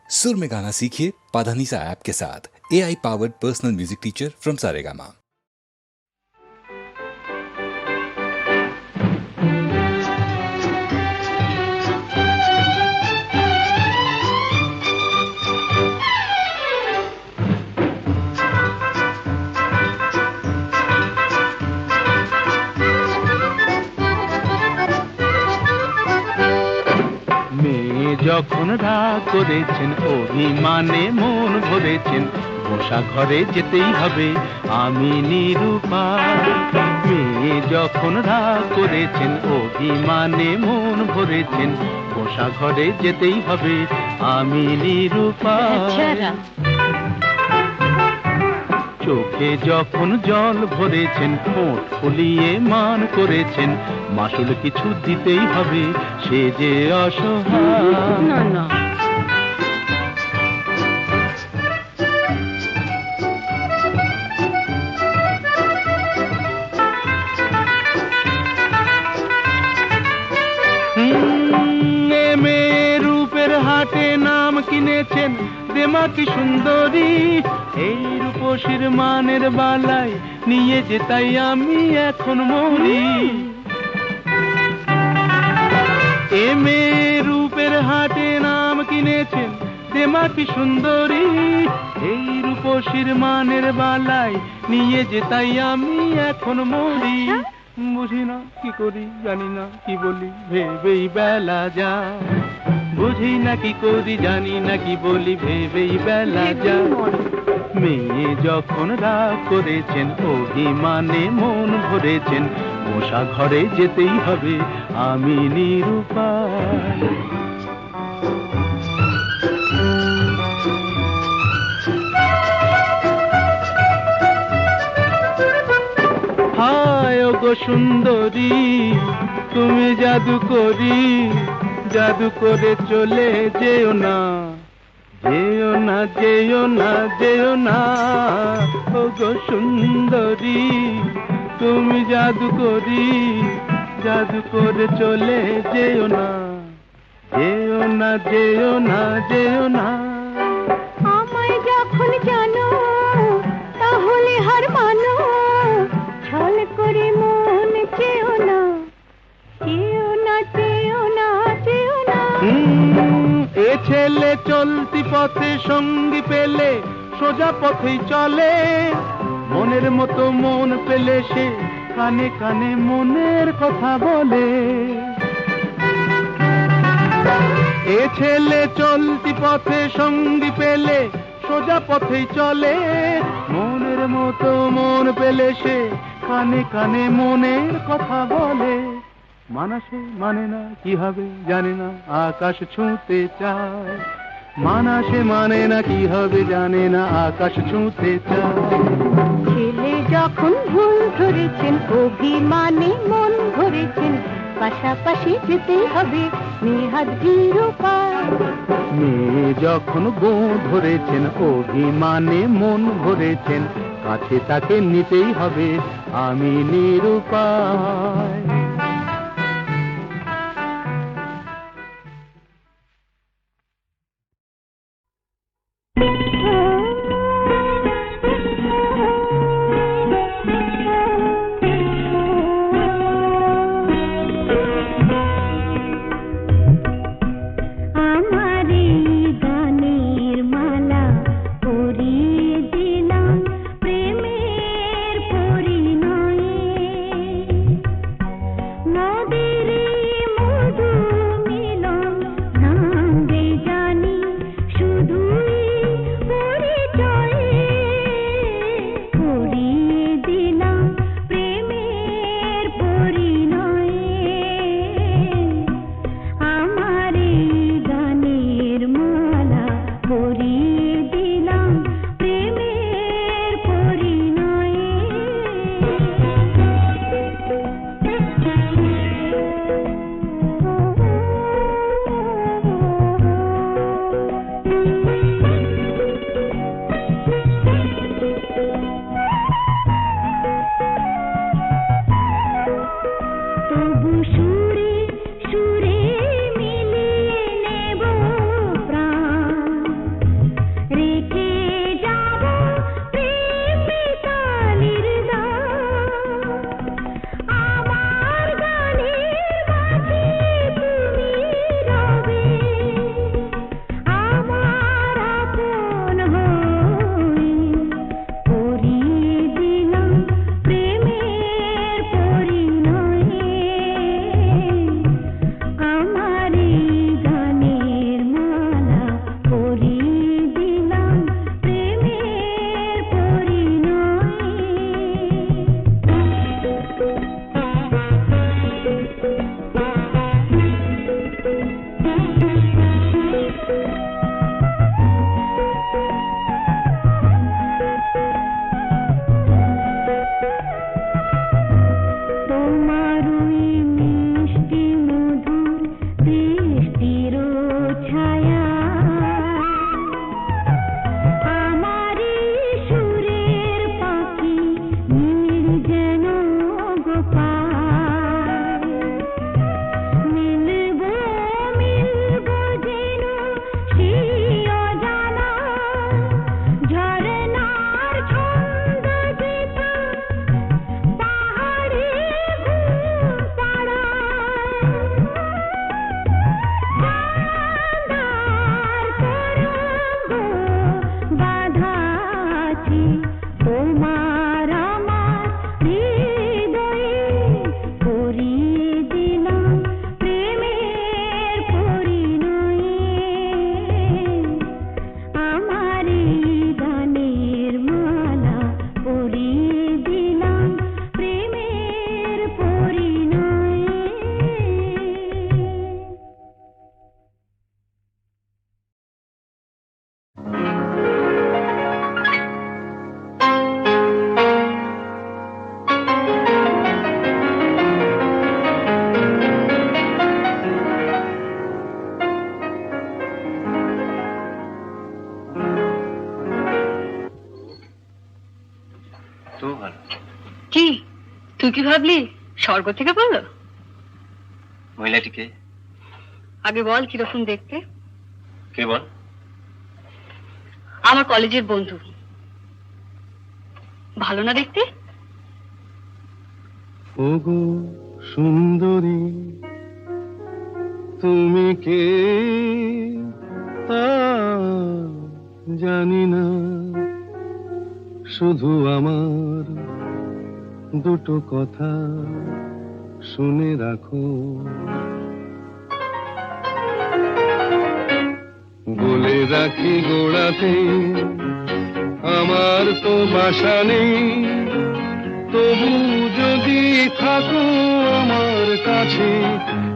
सुर में गाना सीखिए पाधानीसा ऐप के साथ। AI powered personal music teacher from Saregama. যখন রাগ করেছেন অভিমানে মন ভরেছেন, বসা ঘরে যেতেই হবে আমি নিরুপায়। মেয়ে যখন রাগ করেছেন অভিমানে মন ভরেছেন, বসা ঘরে যেতেই হবে আমি নিরুপায়। চোখে যখন জল ভরেছেন, ঠোঁট ফুলিয়ে মান করেছেন, মাসুল কিছু দিতেই হবে সে যে অসহায়। না না, মেয়ের রূপের হাটে নাম কিনেছেন দেমাকি সুন্দরী, এই রূপসীর মানের বালাই নিয়ে যে তাই আমি এখন মরি। এ মেয়ের রূপের হাটে নাম কিনেছেন দেমাকি সুন্দরী, এই রূপসীর মানের বালাই নিয়ে যে তাই আমি এখন মরি। বুঝি না কি করি, জানি না কি বলি, ভেবেই বেলা যায়। বুঝি না কি করি, জানি না কি বলি, ভেবেই বেলা যায়। মেয়ে যখন রাগ করেছেন অভিমানে মন ভরেছেন, বসা ঘরে যেতেই হবে আমি নিরুপায়। হায় ওগো সুন্দরী, তুমি জাদু করি, জাদু করে চলে যেও না, যেও না, যেও না, যেও না। ওগো সুন্দরী, তুমি জাদু করি, জাদু করে চলে যেও না, যেও না, যেও না, যেও না। আমায় যখন জানো তাহলে হার মানো, ছল করে মন চেও না, চেও না, চেও না, চেও না। এ ছেলে চলতি পথে সঙ্গী পেলে সোজা পথেই চলে, মনের মতো মন পেলে সে কানে কানে মনের কথা বলে। এ ছেলে চলতি পথে সঙ্গী পেলে সোজা পথেই চলে, মনের মতো মন পেলে সে কানে কানে মনের কথা বলে। মানাসে মানে না কি হবে জানে না, আকাশ ছুঁতে চায়। মানাসে মানে না কি হবে জানে না, আকাশ ছুঁতে চায়। ছেলে যখন ভুল ধরেছেন অভিমানে মন ভরেছেন, পাশাপাশি যেতেই হবে নেহাত নিরুপায়। মেয়ে যখন গো ধরেছেন অভিমানে মন ভরেছেন, কাছে তাকে নিতেই হবে আমি নিরুপায়। আছি অজানা ঝরনার ছন্দ যেথা পাহাড়ে ঘুম পাড়ায় ডানার তরঙ্গ বাঁধা আছে তোমার আমার হৃদয়ে পরিয়ে দিলাম প্রেমের পরিণয়ে আমার এই গানের মালা পরিয়ে দিলাম প্রেমের পরিণয়ে। তো ভালো। কি তুই কি ভাবলি স্বর্গ থেকে বললো? মহিলাটিকে আগে বল কিরকম দেখতে। কে বল? আমার কলেজের বন্ধু। ভালো না দেখতে? ওগো সুন্দরী তুমি কে তা জানি না, শুধু আমার দুটো কথা শুনে রাখো। বলে রাখি গোড়াতে আমার তো বাসা নেই, তবু যদি থাকো আমার কাছে,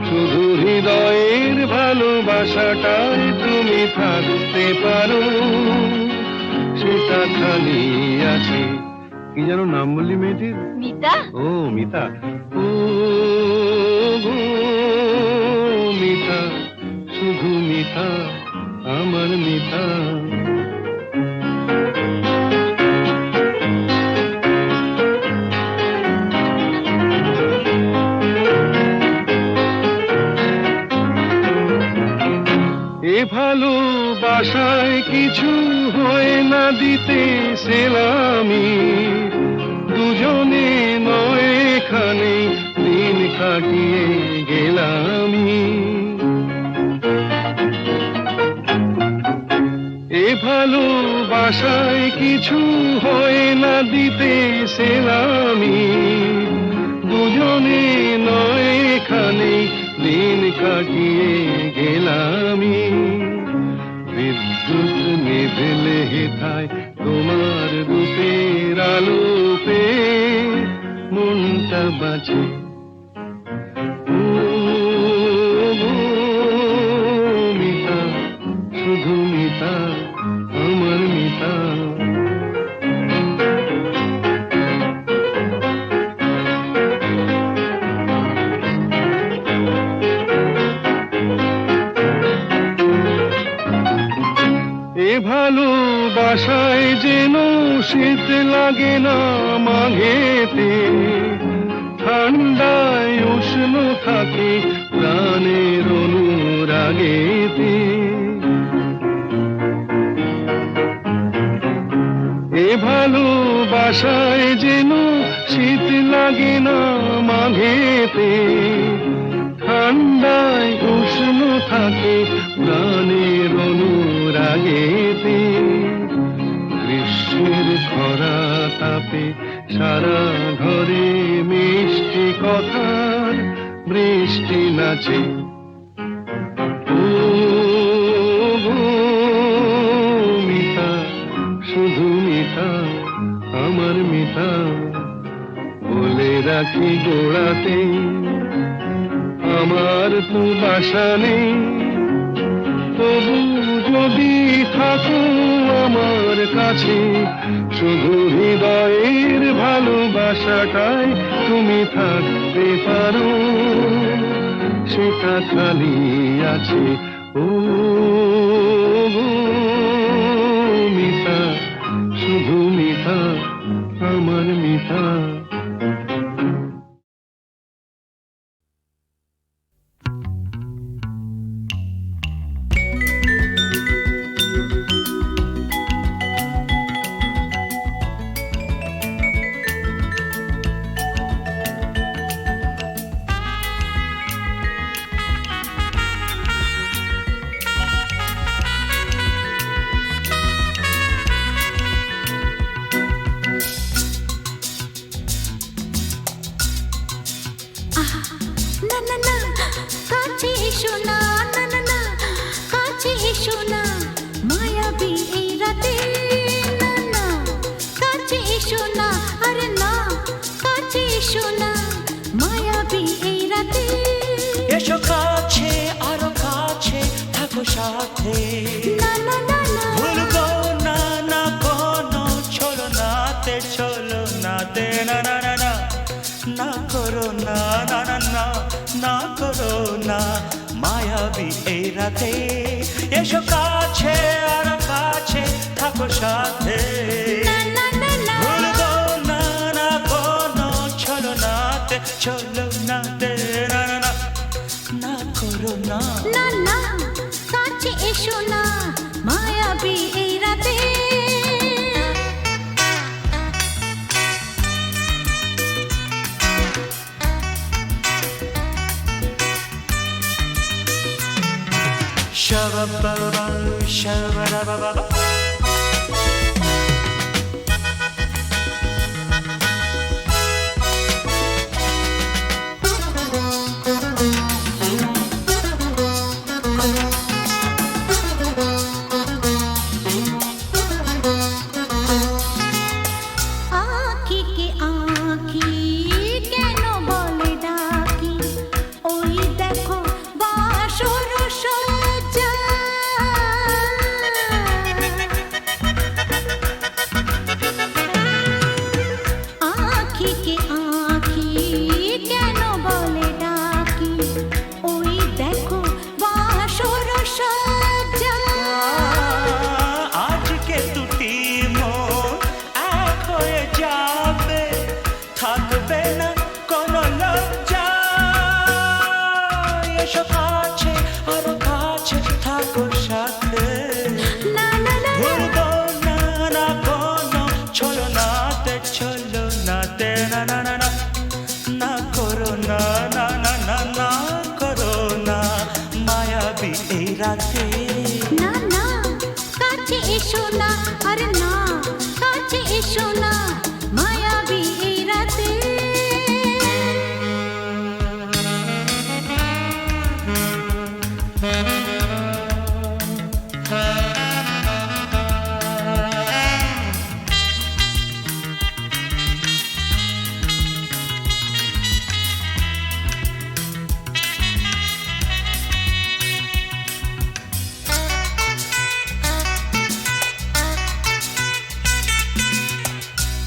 শুধু হৃদয়ের ভালোবাসাটাই তুমি থাকতে পারো, সেটা খালি আছে। কি যেন নাম বললি মেয়েটির? মিতা। ও মিতা। ও গো মিতা, শুধু মিতা, আমার মিতা। এ ভালোবাসায় কিছু হয় না দিতে সেলামি, দুজনে নয় এখানে দিন কাটিয়ে গেলামি। এ ভালোবাসায় কিছু হয় না দিতে সেলামি, দুজনে নয় এখানে দিন কাটিয়ে গেলামি। বিদ্যুৎ নিভেলে হেথায় তোমার রূপের আলো পেয়ে মনটা বাঁচে। ও গো মিতা, শুধু মিতা, আমার মিতা। এ ভালোবাসায় যেন শীত লাগে না মাঘেতে, ঠান্ডায় উষ্ণ থাকে প্রাণের অনুরাগেতে। এ ভালোবাসায় যেন শীত লাগে না মাঘেতে, ঠান্ডায় উষ্ণ থাকে প্রাণের অনুরাগেতে। গ্রীষ্মের খরা তাপে সারা ঘরে মিষ্টি কথার বৃষ্টি নাচে। ও গো মিতা, শুধু মিতা, আমার মিতা। বলে রাখি গোড়াতে আমার তো বাসা নেই, তবু যদি থাকো আমার কাছে, শুধু হৃদয়ের ভালোবাসাটাই তুমি থাকতে পারো, সেটা খালি আছে। ও গো মিতা, শুধু মিতা, আমার মিতা। সাথে না না না না ভুলবো না না কোনো ছলনাতে ছলনাতে না না না না না করো না না না না না করো না মায়াবী এই রাতে এসো কাছে আর কাছে থাকো সাথে না না না না ভুলবো না না কোনো ছলনাতে ছলনাতে না না না না করো না না না কাছে এসো না মায়াবী এই রাতে Shabba-ba-ba, shabba-da-ba-ba-ba. আঁখিকে আঁখি কেন বলে ডাকি ওই দেখো বাসর সজ্জা আঁখিকে আঁখি কেন বলে ডাকি ওই দেখো বাসর সজ্জা আজকে দুটি মন এক হয়ে যাবে থাকবে না কোনো লজ্জা এসো কাছে আরো কাছে থাকো সাথে না না না ভুলবো না না কোনো ছলনাতে ছলনাতে না না না না না করো না না না না না করো না মায়াবী এই রাতে না না কাছে এসো না আরে না কাছে এসো না মায়াবী এই রাতে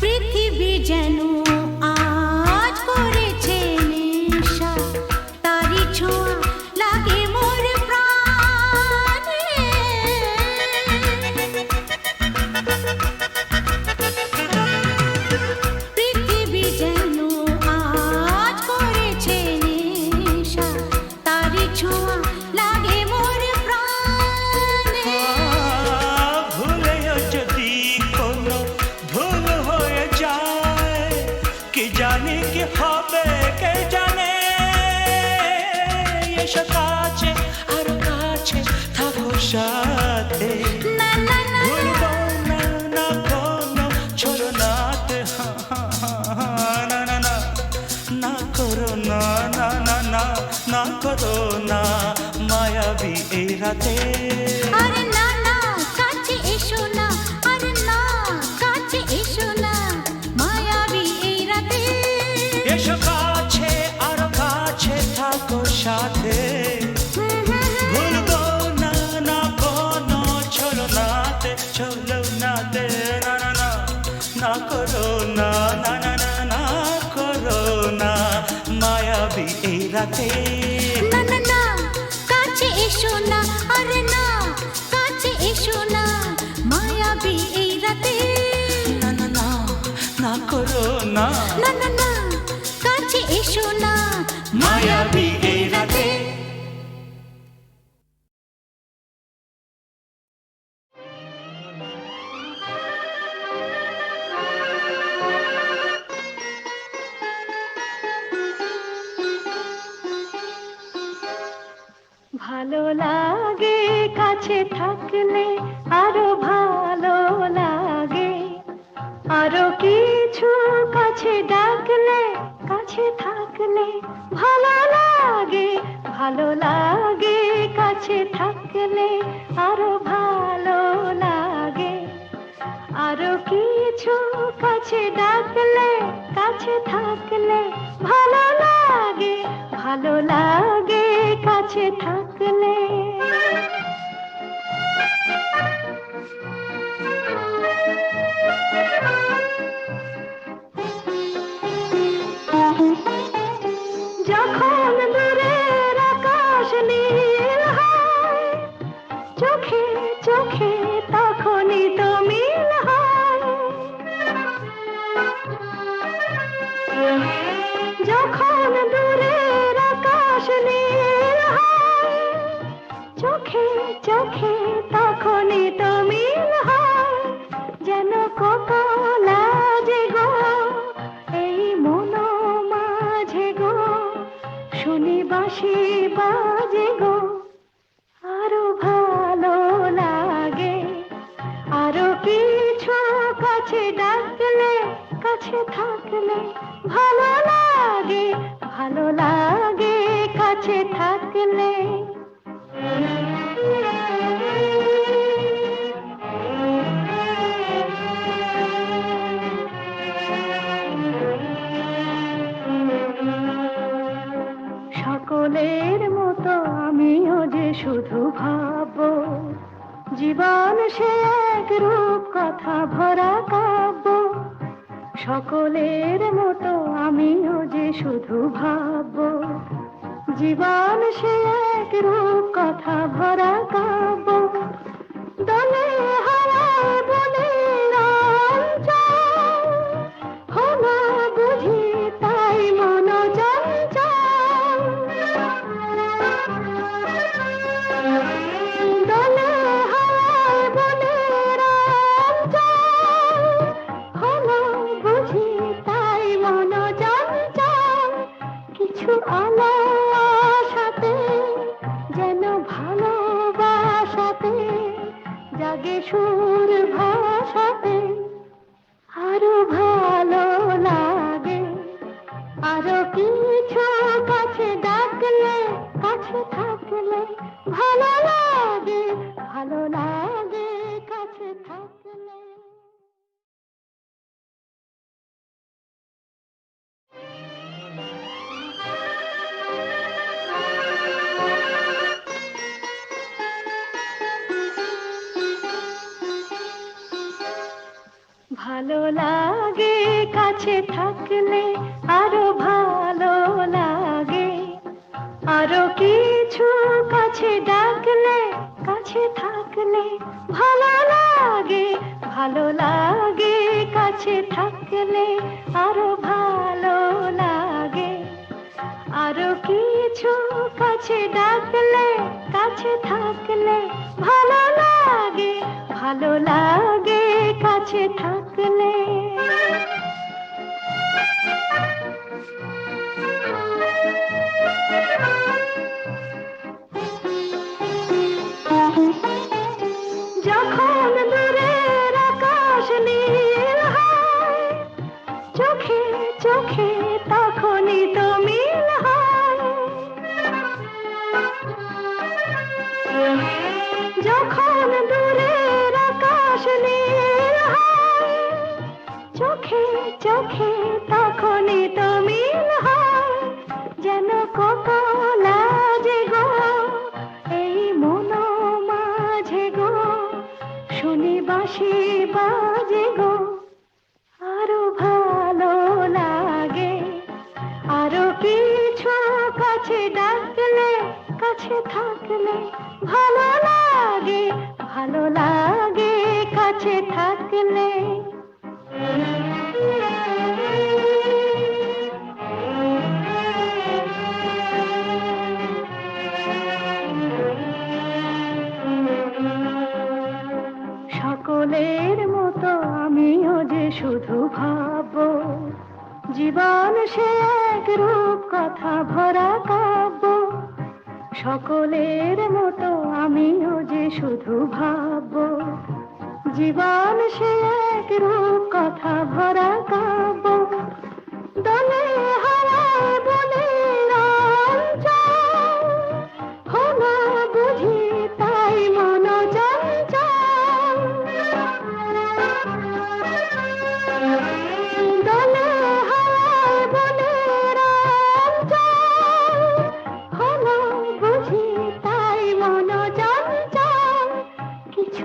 পৃথিবী যেন আজ করেছে নেশা তারি ছোঁয়া লাগে মোর প্রাণে পৃথিবী যেন আজ করেছে নেশা তারি ছোঁয়া লাগে মোর প্রাণে ভুলেও যদি কোনো ভুল হয়ে যায় কি জানি কি হবে কে জানে এসো কাছে আর কাছে থাকো সাথে না না না ভুলবো না না কোনো ছলনাতে না না না না করো না না না না না করো না মায়াবী এই রাতে আরে না না কাছে এসো না আরে না কাছে এসো না মায়াবী এই রাতে এসো কাছে আর কাছে থাকো সাথে ভুলবো না না কোনো ছলনাতে ছলনাতে না না না না করো না না না না না করো না মায়াবী এই রাতে না না না কাছে এসো না আরে না কাছে এসো না মায়াবী এই রাতে না না না না করো না না না না কাছে এসো না মায়াবী এই রাতে ভালো লাগে কাছে থাকলে আরো ভালো লাগে আরো কিছু কাছে ডাকলে কাছে থাকলে ভালো লাগে ভালো লাগে কাছে থাকলে আরো ভালো লাগে আরো কিছু কাছে ডাকলে কাছে থাকলে ভালো লাগে কাছে থাকলে যখন দূরের আকাশ নীল হয়, চোখে চোখে তখনই তো মিল হয়। যখন দূরের আকাশ নীল হয়, চোখে চোখে তখনই তো মিল হয়। যেন কত লাজে গো এই মন মাঝে গো, শুনি বাঁশি বাজে গো, আরো ভালো লাগে। আরো কিছু কাছে ডাকলে, কাছে থাকলে ভালো লাগে, ভালো লাগে কাছে থাকলে। সকলের মতো আমিও যে শুধু ভাববো, জীবন সে এক রূপ কথা ভরা কাব্য। সকলের মতো আমিও যে শুধু ভাববো, জীবন সে এক রূপ কথা ভরা কাব্য। দলে হারায় বলে রঞ্জন, হলো বুঝি তাই মন চঞ্চল। দলে হারায় বলে রঞ্জন, হলো বুঝি তাই মন চঞ্চল। কিছু আশাতে যেন ভালোবাসাতে জাগে সুর ভাষাতে, আরো ভালো লাগে। আরো কিছু কাছে ডাকলে, কাছে থাকলে ভালো লাগে, ভালো লাগে কাছে থাকলে। ভালো লাগে কাছে থাকলে, আরো ভালো লাগে। আরো কিছু কাছে ডাকলে, কাছে থাকলে ভালো লাগে, ভালো লাগে কাছে থাকলে আরো ভালো লাগে। আরো কিছু কাছে ডাকলে, কাছে থাকলে ভালো লাগে, ভালো লাগে কাছে থাকলে। যখন দূরের আকাশ নীল হয়, চোখে চোখে তখনই তো মিল হয়। যখন দূরের আকাশ নীল হয়, চোখে চোখে তখনই তো মিল হয়। যেন কত লাজে গো এই মন মাঝে গো, শুনি বাঁশি বাজে গো, আরো ভালো লাগে। আরো কিছু কাছে ডাকলে, কাছে থাকলে ভালো লাগে, ভালো লাগে কাছে থাকলে। সকলের মতো আমিও যে শুধু ভাববো, জীবন সে এক রূপ কথা ভরা কাব্য। সকলের মতো আমিও যে শুধু ভাববো, জীবন সে এক রূপ কথা ভরা কাব্য। দলে হারায় বলে রঞ্জন, হলো বুঝি তাই মন চঞ্চল। দলে হারায় বলে রঞ্জন, হলো বুঝি তাই মন চঞ্চল। কিছু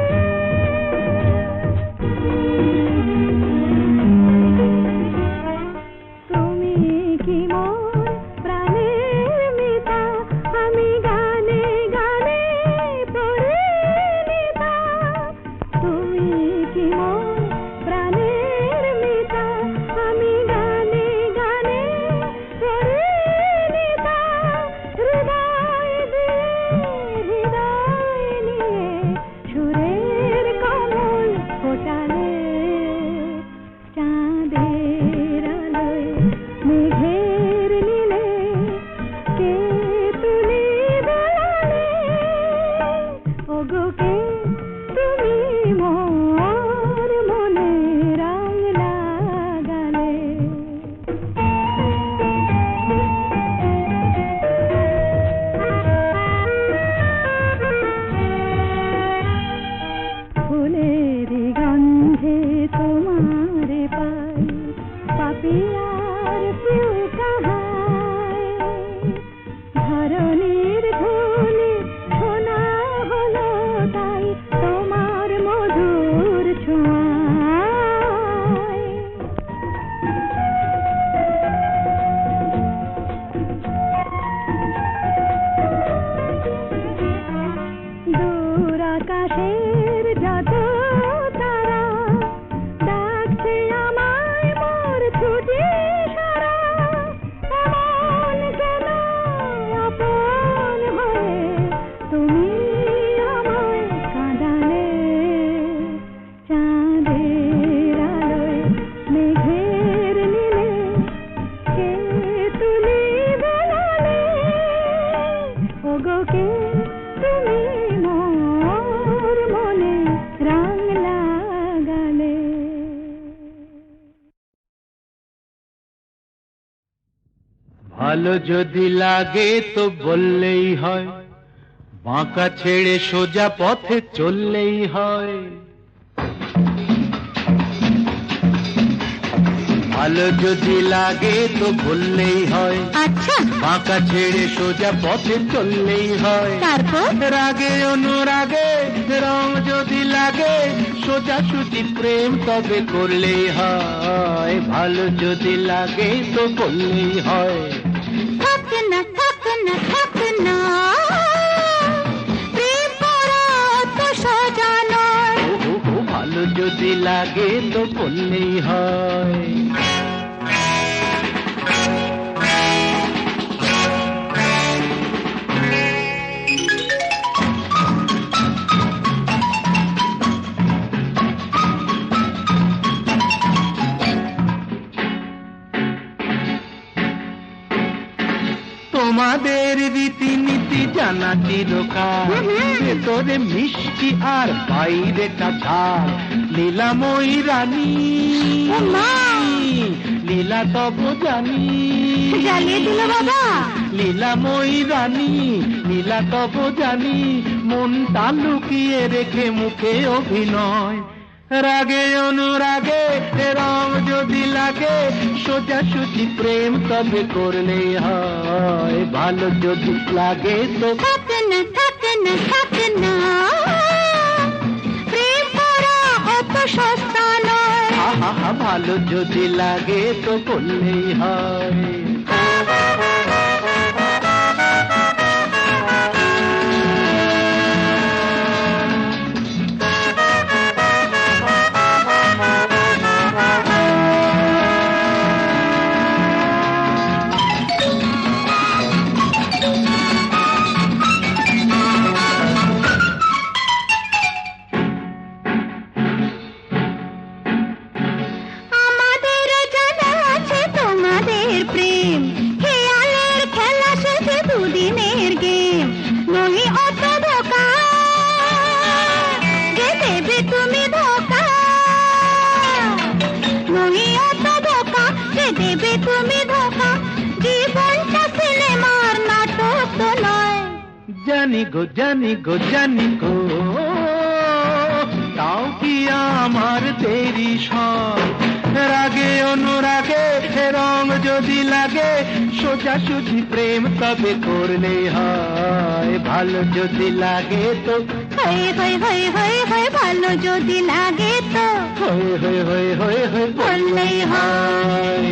ওগো কে তুমি মোর মনে রং লাগালে। ভালো যদি লাগে তো বললেই হয়, বাঁকা ছেড়ে সোজা পথে চললেই হয়। ভালো যদি লাগে তো বললেই হয়, আচ্ছা বাঁকা ছেড়ে সোজা পথে চললেই হয়। তারপর রাগে অনুরাগে রং যদি লাগে, সোজা সুজি প্রেম তবে করলেই হয়। ভালো যদি লাগে তো বললেই হয়। থাক না থাক না থাক না, প্রেম করা তো সোজা নয়। ভালো যদি লাগে তো বললেই হয়। তোমাদের রীতিনীতি জানা চিরকাল, ভেতরে মিষ্টি আর বাইরে ঝাল। লীলাময়ী রানী লীলা তব জানি, জ্বালিয়ে দিল বাবা। লীলাময়ী রানী লীলা তব জানি, মনটা লুকিয়ে রেখে মুখে অভিনয়। রাগে অনুরাগে রং যদি লাগে, সোজা সুজি প্রেম তবে করলেই হয়। ভালো যদি লাগে তো থাক না থাক না থাক না, প্রেম করা অত সস্তা নয়। ভালো যদি লাগে তো বললেই হয়। আমাদের জানা আছে তোমাদের প্রেম, খেয়ালের খেলা শেষে দুদিনের গেম। নই অত ধোকা যে দেবে তুমি ধোকা, নই অত ধোকা যে দেবে তুমি ধোকা। জীবনটা সিনেমার নাটক তো নয়। জানি গো জানি গো জানি গো, তাও কি আমার দেরি সব। রাগে অনুরাগে রং যদি লাগে, সোজা সুজি প্রেম তবে করলেই হয়। ভালো যদি লাগে তো হয়ে হয়ে হয়ে হয়ে হয়ে, ভালো যদি লাগে তো হয়ে হয়ে হয়ে হয়ে হয়ে বললেই হয়।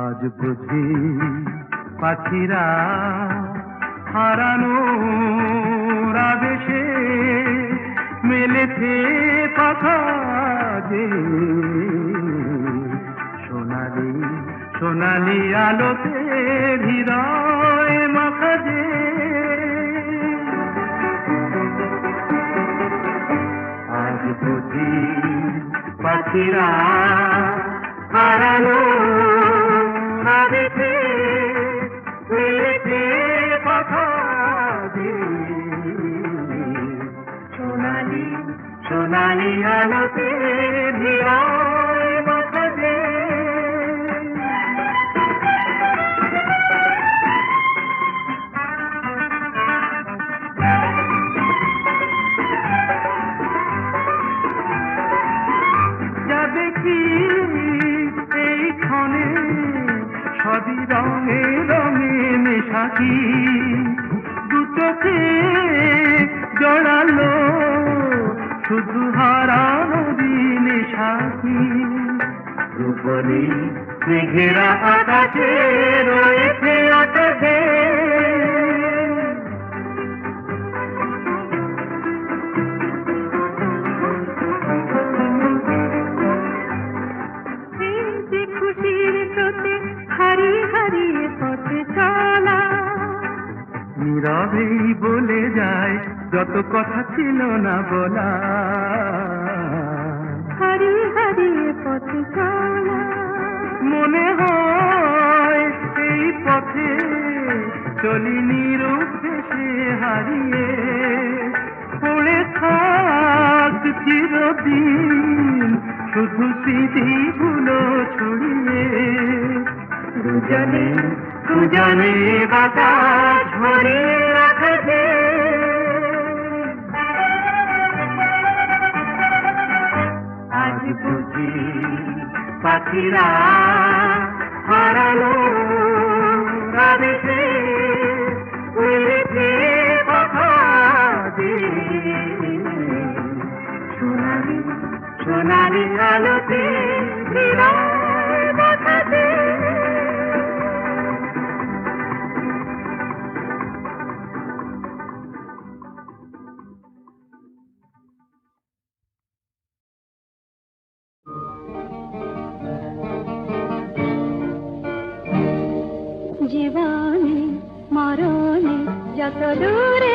আজ বুঝি পাখিরা হারানো আবেশে মেলেছে পাখা যে, সোনালি সোনালি আলোতে হৃদয় মাখা যে। আজ বুঝি পাখিরা হারানো আবেশে মেলেছে পাখা যে, সোনালি সোনালি আলোতে হৃদয় মাখা যে। যা দেখি এই ক্ষণে সবই রঙে রঙে মেশাকি, দু চোখে জড়ালো শুধু হারানো বলি মেঘেরা আকাশে রয়েছে আকাশে যে খুশির স্রোতে হারিয়ে হারিয়ে পথে চলা নীরবেই বলে যায় যত কথা ছিল না বলা হারিয়ে হারিয়ে পথে চলা মনে হয় এই পথে চলি নিরুদ্দেশে হারিয়ে পড়ে থাক চিরদিন শুধু স্মৃতিগুলো ছড়িয়ে দুজনে দুজনে বাতাস ভরে রাখবে আজ বুঝি পাখিরা হারালো রাধেছে উড়েছে কথা দিয়ে সোনালি সোনালি আলোতে হৃদয় বাঁধাতে জীবনে মরণে যত দূরে